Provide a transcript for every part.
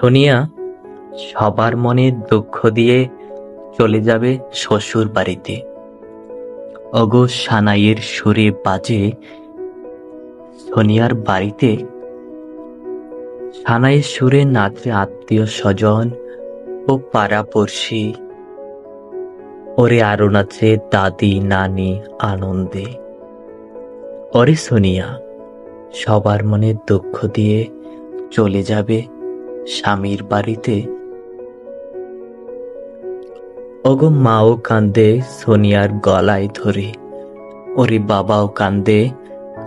সোনিয়া সবার মনে দুঃখ দিয়ে চলে যাবে শ্বশুর বাড়িতে। অগো সানাইয়ের সুরে বাজে সোনিয়ার বাড়িতে। সানাইয়ের সুরে নাচে আত্মীয় স্বজন ও পাড়াপড়শি। ওরে আরো নাচে দাদি নানি আনন্দে। ওরে সোনিয়া সবার মনে দুঃখ দিয়ে চলে যাবে স্বামীর বাড়িতে। ওগো মাও কান্দে সোনিয়ার গলায় ধরে। ওরে বাবাও কান্দে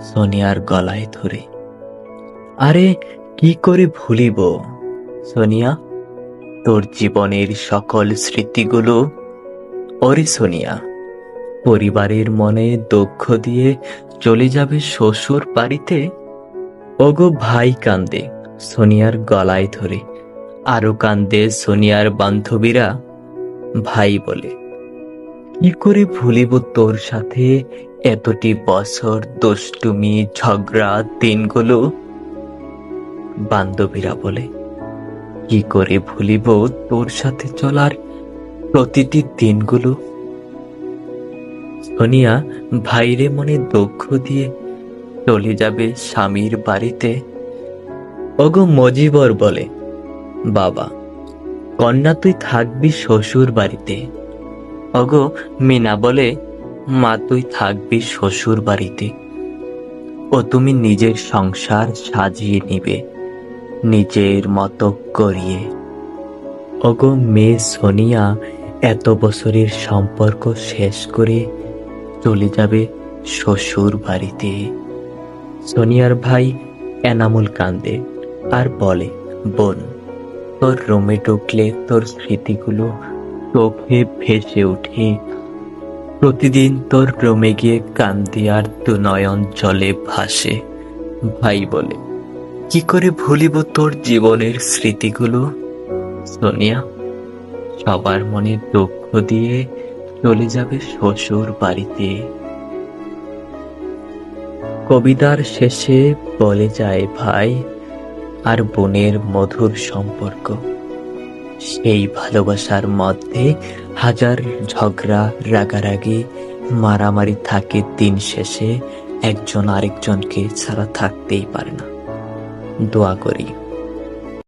সোনিয়ার গলায় ধরে। আরে কি করে ভুলিব সোনিয়া তোর জীবনের সকল স্মৃতিগুলো। ওরে সোনিয়া পরিবারের মনে দুঃখ দিয়ে চলে যাবে শ্বশুর বাড়িতে। ওগো ভাই কান্দে সোনিয়ার গলায় ধরে। আরো কান্দে সোনিয়ার বান্ধবীরা। ভাই বলে, কি করে ভুলিব তোর সাথে এতটি বছর দুষ্টুমি ঝগড়া দিনগুলো। বান্ধবীরা বলে, কি করে ভুলিব তোর সাথে চলার প্রতিটি দিনগুলো। সোনিয়া ভাইরে মনে দুঃখ দিয়ে চলে যাবে স্বামীর বাড়িতে। ওগো মজিবর বলে, বাবা কন্যা তুই থাকবি শ্বশুর বাড়িতে। ওগো মিনা বলে, মা তুই থাকবি শ্বশুর বাড়িতে। ও তুমি নিজের সংসার সাজিয়ে নিবে নিজের মতো করিয়ে। ওগো মেয়ে সোনিয়া এত বছরের সম্পর্ক শেষ করে চলে যাবে শ্বশুর বাড়িতে। সোনিয়ার ভাই এনামুল কান্দে আর বলে, বোন তোর রুমে ঢুকলে তোর স্মৃতিগুলো চোখে ভেসে ওঠে। প্রতিদিন তোর রুমে গিয়ে কান্দি আর দু নয়ন জলে ভাসে। ভাই বলে, কি করে ভুলিব তোর জীবনের স্মৃতিগুলো। সোনিয়া সবার মনে দুঃখ দিয়ে চলে যাবে শ্বশুর বাড়িতে। কবিতার শেষে বলে যায় ভাই আর বোনের মধুর সম্পর্ক। সেই ভালোবাসার মধ্যে হাজার ঝগড়া রাগারাগি মারামারি থাকে, দিন শেষে একজন আরেকজনকে ছাড়া থাকতেই পারে না। দোয়া করি